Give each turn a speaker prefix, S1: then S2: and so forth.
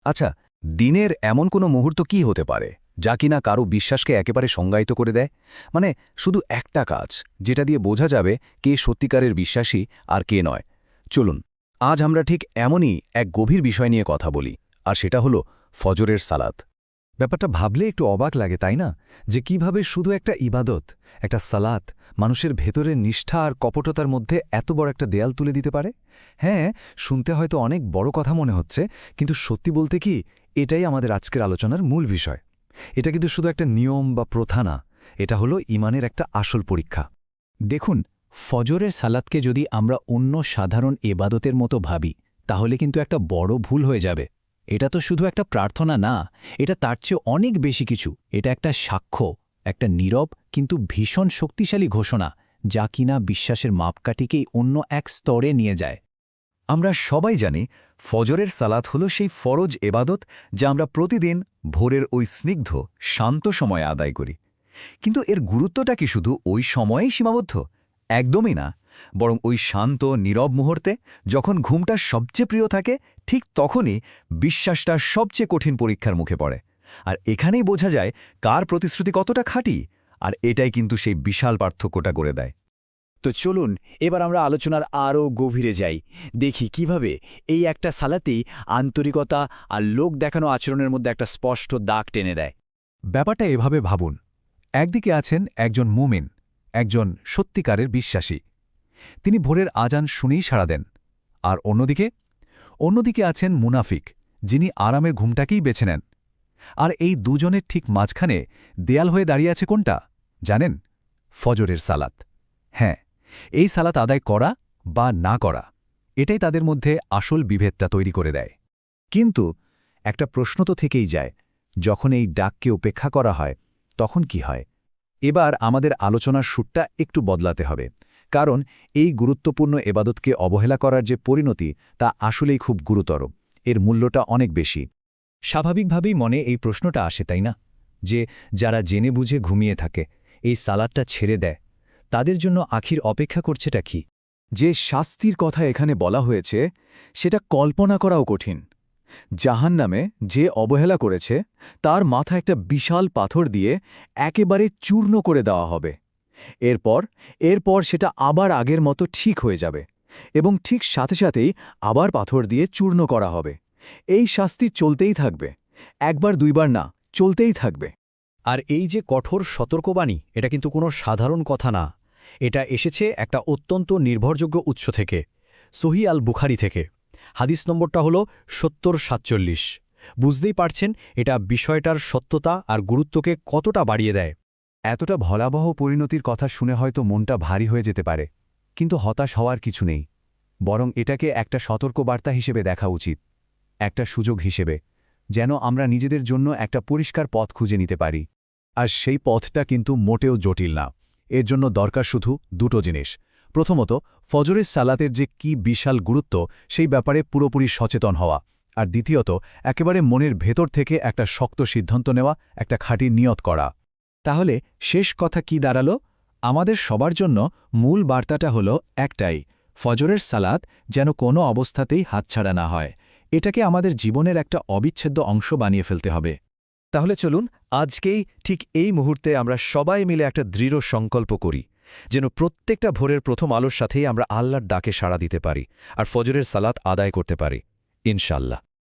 S1: আচ্ছা, দিনের এমন কোনো মুহূর্ত কি হতে পারে যা কিনা কারো বিশ্বাসকে একেবারে সংজ্ঞায়িত করে দেয়? মানে শুধু একটা কাজ, যেটা দিয়ে বোঝা যাবে কে সত্যিকারের বিশ্বাসী আর কে নয়। চলুন, আজ আমরা ঠিক এমনই এক গভীর বিষয় নিয়ে কথা বলি, আর সেটা হলো ফজরের সালাত।
S2: ব্যাপারটা ভাবলে একটু অবাক লাগে, তাই না? যে কিভাবে শুধু একটা ইবাদত, একটা সালাত মানুষের ভেতরের নিষ্ঠা আর কপটতার মধ্যে এত বড় একটা দেয়াল তুলে দিতে পারে। হ্যাঁ, শুনতে হয়তো অনেক বড় কথা মনে হচ্ছে, কিন্তু সত্যি বলতে কি, এটাই আমাদের আজকের আলোচনার মূল বিষয়। এটা কিন্তু শুধু একটা নিয়ম বা প্রথা না, এটা হলো ঈমানের একটা আসল পরীক্ষা।
S3: দেখুন, ফজরের সালাতকে যদি আমরা অন্য সাধারণ এবাদতের মতো ভাবি, তাহলে কিন্তু একটা বড় ভুল হয়ে যাবে। এটা তো শুধু একটা প্রার্থনা না, এটা তার চেয়ে অনেক বেশি কিছু। এটা একটা সাক্ষ্য, একটা নীরব কিন্তু ভীষণ শক্তিশালী ঘোষণা, যা কিনা বিশ্বাসের মাপকাঠিকেই অন্য এক স্তরে নিয়ে যায়।
S2: আমরা সবাই জানি ফজরের সালাত হলো সেই ফরজ এবাদত যা আমরা প্রতিদিন ভোরের ওই স্নিগ্ধ শান্ত সময়ে আদায় করি। কিন্তু এর গুরুত্বটা কি শুধু ওই সময়েই সীমাবদ্ধ? একদমই না, বরং ওই শান্ত নীরব মুহূর্তে যখন ঘুমটা সবচেয়ে প্রিয় থাকে, ঠিক তখনই বিশ্বাসটা সবচেয়ে কঠিন পরীক্ষার মুখে পড়ে। আর এখানেই বোঝা যায় কার প্রতিশ্রুতি কতটা খাঁটি, আর এটাই কিন্তু সেই বিশাল পার্থক্যটা করে দেয়।
S3: তো চলুন এবার আমরা আলোচনার আরও গভীরে যাই, দেখি কিভাবে এই একটা সালাতেই আন্তরিকতা আর লোক দেখানো আচরণের মধ্যে একটা স্পষ্ট দাগ টেনে দেয়।
S2: ব্যাপারটা এভাবে ভাবুন, একদিকে আছেন একজন মুমিন, একজন সত্যিকারের বিশ্বাসী। তিনি ভোরের আজান শুনেই সাড়া দেন। আর অন্যদিকে আছেন মুনাফিক, যিনি আরামের ঘুমটাকেই বেছে নেন। আর এই দুজনের ঠিক মাঝখানে দেয়াল হয়ে দাঁড়িয়ে আছে কোনটা জানেন? ফজরের সালাত। হ্যাঁ, এই সালাত আদায় করা বা না করা, এটাই তাদের মধ্যে আসল বিভেদটা তৈরি করে দেয়। কিন্তু একটা প্রশ্ন তো থেকেই যায়, যখন এই ডাককে উপেক্ষা করা হয় তখন কি হয়? এবার আমাদের আলোচনার সুরটা একটু বদলাতে হবে, কারণ এই গুরুত্বপূর্ণ এবাদতকে অবহেলা করার যে পরিণতি, তা আসলেই খুব গুরুতর। এর মূল্যটা অনেক বেশি।
S3: স্বাভাবিকভাবেই মনে এই প্রশ্নটা আসে, তাই না? যে যারা জেনে বুঝে ঘুমিয়ে থাকে, এই সালাদটা ছেড়ে দেয়, তাদের জন্য আখির অপেক্ষা করছেটা কি?
S1: যে শাস্তির কথা এখানে বলা হয়েছে সেটা কল্পনা করাও কঠিন। জাহান্নামে যে অবহেলা করেছে তার মাথা একটা বিশাল পাথর দিয়ে একেবারে চূর্ণ করে দেওয়া হবে। এরপর সেটা আবার আগের মতো ঠিক হয়ে যাবে, এবং ঠিক সাথে সাথেই আবার পাথর দিয়ে চূর্ণ করা হবে। এই শাস্তি চলতেই থাকবে, একবার দুইবার না, চলতেই থাকবে।
S3: আর এই যে কঠোর সতর্কবাণী, এটা কিন্তু কোনো সাধারণ কথা না। এটা এসেছে একটা অত্যন্ত নির্ভরযোগ্য উৎস থেকে, সহিহ আল বুখারী থেকে। হাদিস নম্বরটা হলো ৭০৪৭। বুঝতেই পারছেন এটা বিষয়টার সত্যতা আর গুরুত্বকে কতটা বাড়িয়ে দেয়।
S2: এতটা ভয়াবহ পরিণতির কথা শুনে হয়তো মনটা ভারী হয়ে যেতে পারে, কিন্তু হতাশ হওয়ার কিছু নেই। বরং এটাকে একটা সতর্কবার্তা হিসেবে দেখা উচিত, একটা সুযোগ হিসেবে, যেন আমরা নিজেদের জন্য একটা পরিষ্কার পথ খুঁজে নিতে পারি। আর সেই পথটা কিন্তু মোটেও জটিল না। এর জন্য দরকার শুধু দুটো জিনিস। প্রথমত, ফজরের সালাতের যে কি বিশাল গুরুত্ব, সেই ব্যাপারে পুরোপুরি সচেতন হওয়া। আর দ্বিতীয়ত, একেবারে মনের ভেতর থেকে একটা শক্ত সিদ্ধান্ত নেওয়া, একটা খাঁটি নিয়ত করা। তাহলে শেষ কথা কি দাঁড়ালো? আমাদের সবার জন্য মূল বার্তাটা হলো একটাই: ফজরের সালাত যেন কোনো অবস্থাতেই হাতছাড়া না হয়। এটাকে আমাদের জীবনের একটা অবিচ্ছেদ্য অংশ বানিয়ে ফেলতে হবে।
S4: তাহলে চলুন আজকেই ঠিক এই মুহূর্তে আমরা সবাই মিলে একটা দৃঢ় সংকল্প করি, যেন প্রত্যেকটা ভোরের প্রথম আলোর সাথেই আমরা আল্লাহর ডাকে সাড়া দিতে পারি আর ফজরের সালাত আদায় করতে পারি, ইনশাল্লাহ।